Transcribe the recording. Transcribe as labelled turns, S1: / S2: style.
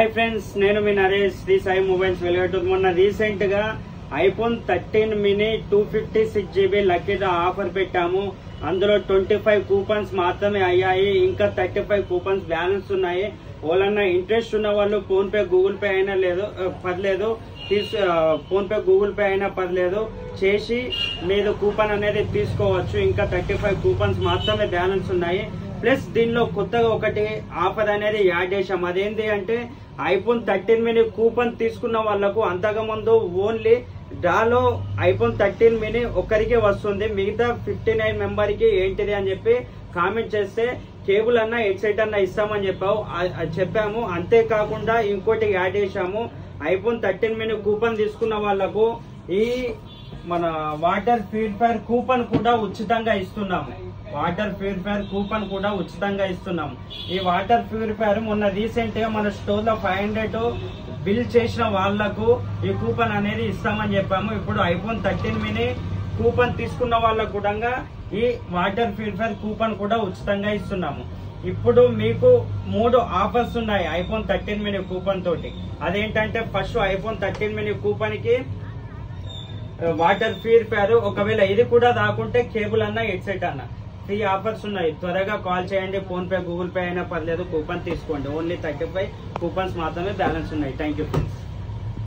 S1: Hi friends, నేను మీ Naresh Shri Sai mobiles వెలుగట్టు. మొన్న recent గా ఐఫోన్ 13 మినీ 256 GB లక్కీగా ఆఫర్ పెట్టాము. అందులో 25 కూపన్స్ మాత్రమే అయ్యాయి. ఇంకా 35 కూపన్స్ బ్యాలెన్స్ ఉన్నాయి. వాళ్ళన్నా ఇంట్రెస్ట్ ఉన్న వాళ్ళు ఫోన్ పే గూగుల్ పే అయినా పర్లేదు, ఫోన్ పే గూగుల్ పే అయినా పర్లేదు చేసి మీరు కూపన్ అనేది తీసుకోవచ్చు. ఇంకా 35 కూపన్స్ మాత్రమే బ్యాలెన్స్ ఉన్నాయి. ప్లస్ దీనిలో కొత్తగా ఒకటి ఆఫర్ అనేది యాడ్ చేశాం. అదేంటి అంటే ఐఫోన్ 13 మినీ కూపన్ తీసుకున్న వాళ్లకు అంతకుముందు ఓన్లీ డ్రాలో ఐఫోన్ 13 మినీ ఒక్కరికే వస్తుంది. మిగతా 59 మెంబర్కి ఏంటిది అని చెప్పి కామెంట్ చేస్తే కేబుల్ అన్నా హెడ్సెట్ అన్నా ఇస్తామని చెప్పాము. అంతేకాకుండా ఇంకోటి యాడ్ చేశాము. ఐఫోన్ 13 మినీ కూపన్ తీసుకున్న వాళ్లకు ఈ మన వాటర్ ప్యూరిఫైర్ కూపన్ కూడా ఉచితంగా ఇస్తున్నాము. ఈ వాటర్ ప్యూరిఫైర్ మొన్న రీసెంట్ గా మన స్టోర్ లో 500 బిల్ చేసిన వాళ్లకు ఈ కూపన్ అనేది ఇస్తామని చెప్పాము. ఇప్పుడు ఐఫోన్ 13 మినీ కూపన్ తీసుకున్న వాళ్ళకు కూడా ఈ వాటర్ ప్యూరిఫైర్ కూపన్ కూడా ఉచితంగా ఇస్తున్నాము. ఇప్పుడు మీకు 3 ఆఫర్స్ ఉన్నాయి ఐఫోన్ 13 మినీ కూపన్ తోటి. అదేంటంటే ఫస్ట్ ఐఫోన్ 13 మినీ కూపన్ కి వాటర్ ప్యూరిఫైర్, ఒకవేళ ఇది కూడా రాకుంటే కేబుల్ అన్నా హెడ్సెట్ అన్నా ఫ్రీ ఆఫర్స్ ఉన్నాయి. త్వరగా కాల్ చేయండి. ఫోన్ పే గూగుల్ పే అయినా పర్లేదు, కూపన్ తీసుకోండి. ఓన్లీ 35 కూపన్స్ మాత్రమే బ్యాలెన్స్ ఉన్నాయి. Thank you friends.